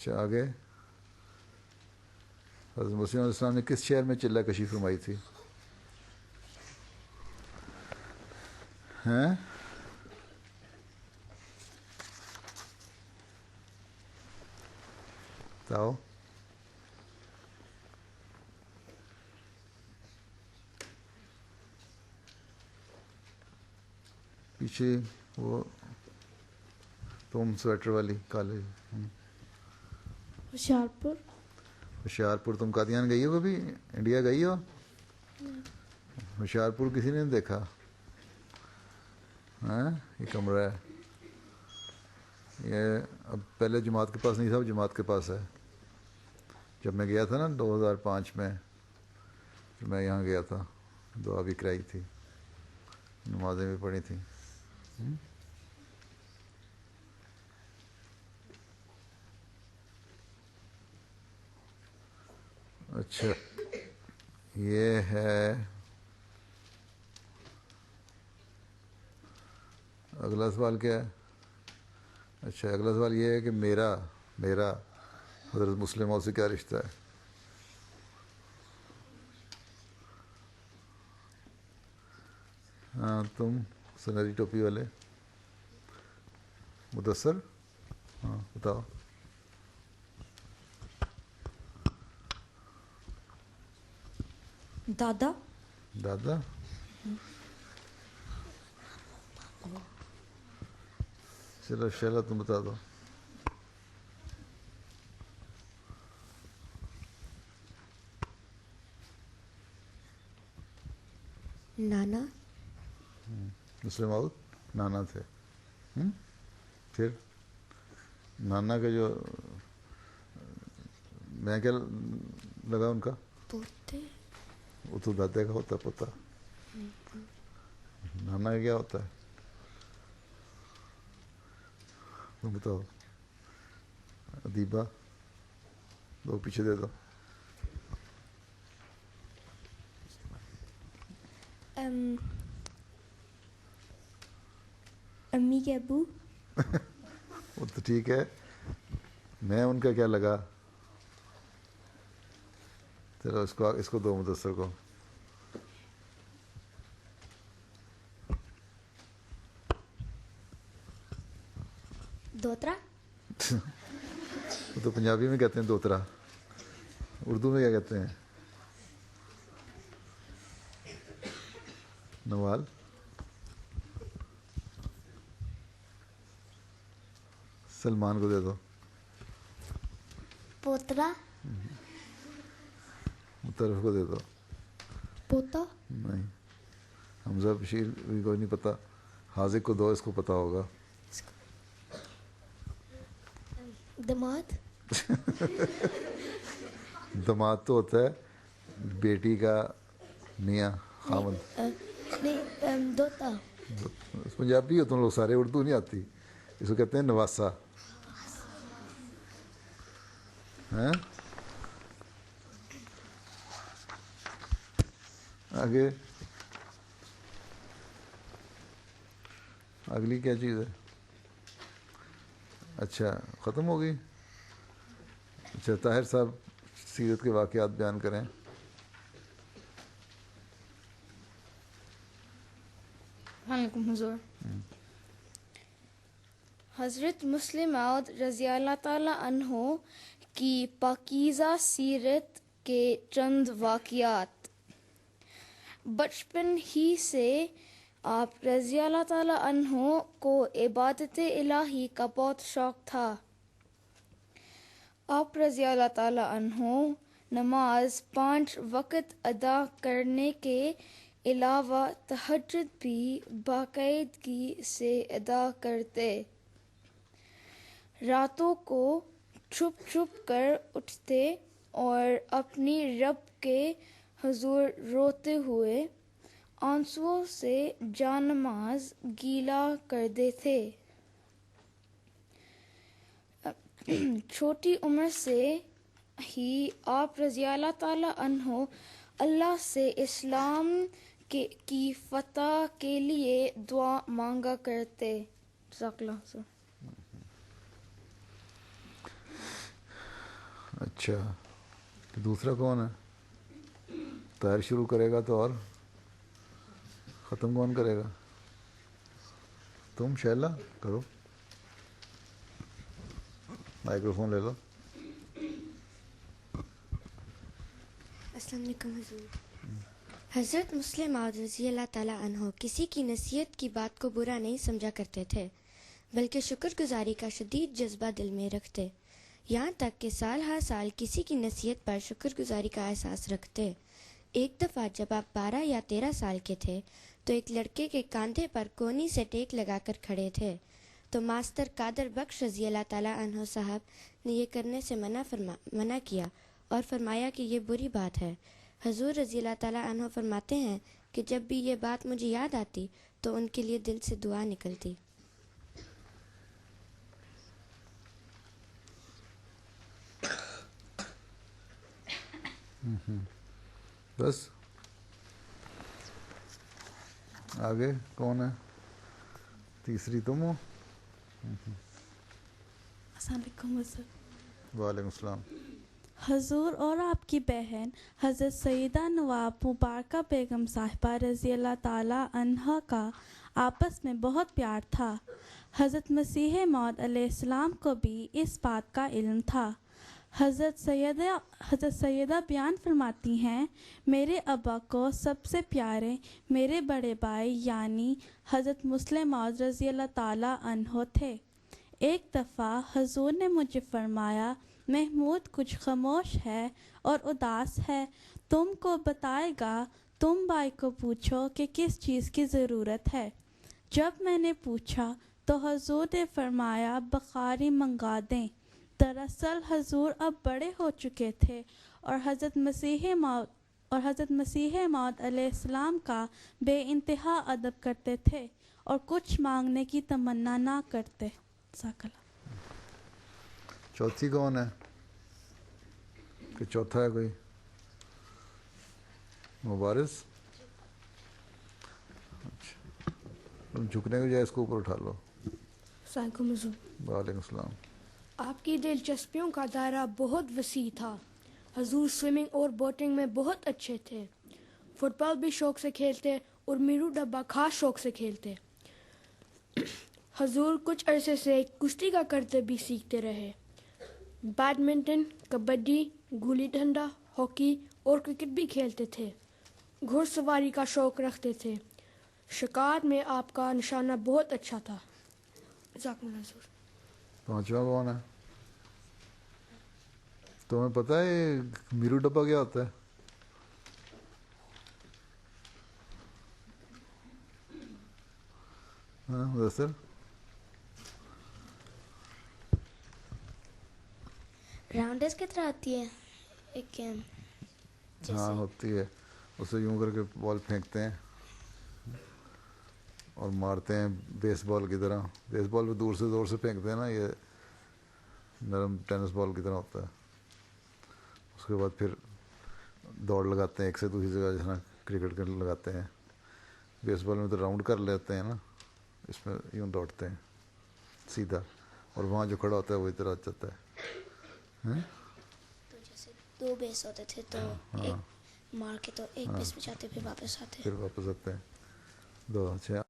اچھا آگے. حضرت مسیم علیہ السلام نے کس شہر میں چلہ کشی فرمائی تھی؟ ہیں بتاؤ. پیچھے وہ تم سویٹر والی کالے. ہوشیارپور. ہوشیارپور. تم قادیان گئی ہو کبھی؟ انڈیا گئی ہو؟ ہوشیارپور کسی نے نہیں دیکھا؟ ہاں یہ کمرہ ہے. یہ اب پہلے جماعت کے پاس نہیں تھا، اب جماعت کے پاس ہے. جب میں گیا تھا نا 2005 میں، جب میں یہاں گیا تھا، دعا بھی کرائی تھی، نمازیں بھی پڑھی تھیں. اچھا یہ ہے اگلا سوال کیا ہے؟ اچھا اگلا سوال یہ ہے کہ میرا حضرت مسلم سے کیا رشتہ ہے؟ ہاں تم سنہری ٹوپی والے مدثر، ہاں بتاؤ. دادا. دادا. چلو شیلا تم بتا دو. نانا. مسلم آؤٹ نانا تھے. پھر نانا کا جو میں کیا لگا ان کا؟ پوتے. وہ تو دادے کا ہوتا ہے پوتا. نانا کا کیا ہوتا ہے؟ تم بتاؤ. ادیبہ دو پیچھے دے دو. امی کے ابو. وہ تو ٹھیک ہے، میں ان کا کیا لگا؟ چلو اس کو دو مدثر کو. دوترا. وہ تو پنجابی میں کہتے ہیں دوترا، اردو میں کیا کہتے ہیں؟ نوال. سلمان کو دے دو. پوترا. مطرف کو دے دو. پوتا. نہیں. حمزہ بشیر بھی کوئی نہیں پتہ. حاذق کو دو، اس کو پتہ ہوگا. دماد. دماد تو ہوتا ہے بیٹی کا میاں خاوند. نہیں دوتا. پنجابی ہو تم لوگ سارے، اردو نہیں آتی. اس کو کہتے ہیں نواسا. ہیں آگے اگلی کیا چیز ہے؟ اچھا ختم ہو گئی. اچھا طاہر صاحب سیرت کے واقعات بیان کریں. وعلیکم حضور. حضرت مسلم موعود رضی اللہ تعالیٰ عنہ کی پاکیزہ سیرت کے چند واقعات. بچپن ہی سے آپ رضی اللہ تعالیٰ عنہ کو عبادت الہی کا بہت شوق تھا. آپ رضی اللہ تعالیٰ عنہ نماز 5 وقت ادا کرنے کے علاوہ تہجد بھی باقاعدگی سے ادا کرتے. راتوں کو چھپ چھپ کر اٹھتے اور اپنی رب کے حضور روتے ہوئے آنسوؤں سے جانماز گیلا کرتے تھے. چھوٹی عمر سے ہی آپ رضی اللہ تعالیٰ عنہ اللہ سے اسلام کی فتح کے لیے دعا مانگا کرتے. جزاک اللہ. اچھا تو دوسرا کون ہے؟ طاہر شروع کرے گا تو اور ختم کون کرے گا؟ تم شیلا کرو، مائکرو فون لے لو. السلام علیکم حضور. حضرت مسلم موعود رضی اللہ تعالیٰ عنہ کسی کی نصیحت کی بات کو برا نہیں سمجھا کرتے تھے، بلکہ شکر گزاری کا شدید جذبہ دل میں رکھتے، یہاں تک کہ سال ہر سال کسی کی نصیحت پر شکر گزاری کا احساس رکھتے. ایک دفعہ جب آپ 12 یا 13 سال کے تھے تو ایک لڑکے کے کاندھے پر کونی سے ٹیک لگا کر کھڑے تھے، تو ماسٹر قادر بخش رضی اللہ تعالیٰ عنہ صاحب نے یہ کرنے سے منع کیا اور فرمایا کہ یہ بری بات ہے. حضور رضی اللہ تعالیٰ عنہ فرماتے ہیں کہ جب بھی یہ بات مجھے یاد آتی تو ان کے لیے دل سے دعا نکلتی. بس آگے کون ہے؟ تیسری تم ہو. السلام علیکم حضور. وعلیکم السلام. حضور اور آپ کی بہن حضرت سیدہ نواب مبارکہ بیگم صاحبہ رضی اللہ تعالیٰ عنہ کا آپس میں بہت پیار تھا. حضرت مسیح موعود علیہ السلام کو بھی اس بات کا علم تھا. حضرت سیدہ بیان فرماتی ہیں، میرے ابا کو سب سے پیارے میرے بڑے بھائی یعنی حضرت مسلم موعود رضی اللہ تعالیٰ عنہ تھے. ایک دفعہ حضور نے مجھے فرمایا، محمود کچھ خاموش ہے اور اداس ہے، تم کو بتائے گا، تم بھائی کو پوچھو کہ کس چیز کی ضرورت ہے. جب میں نے پوچھا تو حضور نے فرمایا بخاری منگا دیں. دراصل حضور اب بڑے ہو چکے تھے اور حضرت مسیح موعود علیہ السلام کا بے انتہا ادب کرتے تھے اور کچھ مانگنے کی تمنا نہ کرتے. جزاک اللہ. چوتھی کون ہے کہ چوتھا ہے کوئی؟ مبارز. اچھا تم جھکنے کی جائے اس کو اوپر اٹھا لو. السلام علیکم حضور. وعلیکم السلام. آپ کی دلچسپیوں کا دائرہ بہت وسیع تھا. حضور سوئمنگ اور بوٹنگ میں بہت اچھے تھے. فٹ بال بھی شوق سے کھیلتے اور میرو ڈبہ خاص شوق سے کھیلتے. حضور کچھ عرصے سے کشتی کا کرتے بھی سیکھتے رہے. بیڈمنٹن، کبڈی، گلی ڈنڈا، ہاکی اور کرکٹ بھی کھیلتے تھے. گھوڑ سواری کا شوق رکھتے تھے. شکار میں آپ کا نشانہ بہت اچھا تھا. جزاکم اللہ حضور. پانچواں کون ہے؟ تمہیں پتہ ہے یہ میرو ڈبہ کیا ہوتا ہے؟ ہاں مدثر. راؤنڈرز کی طرح آتی ہے ایک گیم. ہاں ہوتی ہے. اسے یوں کر کے بال پھینکتے ہیں اور مارتے ہیں بیس بال کی طرح. بیس بال پہ دور سے زور سے پھینکتے ہیں نا، یہ نرم ٹینس بال کی طرح ہوتا ہے. اس کے بعد پھر دوڑ لگاتے ہیں ایک سے دوسری جگہ، جس طرح کرکٹ کے لگاتے ہیں. بیس بال میں تو راؤنڈ کر لیتے ہیں نا، اس میں یوں دوڑتے ہیں سیدھا، اور وہاں جو کھڑا ہوتا ہے وہ ادھر آ جاتا ہے. تو جیسے 2 بیس ہوتے تھے تو ایک مار کے تو ایک بیس پہ جاتے پھر واپس آتے. پھر واپس آتے ہیں 2 6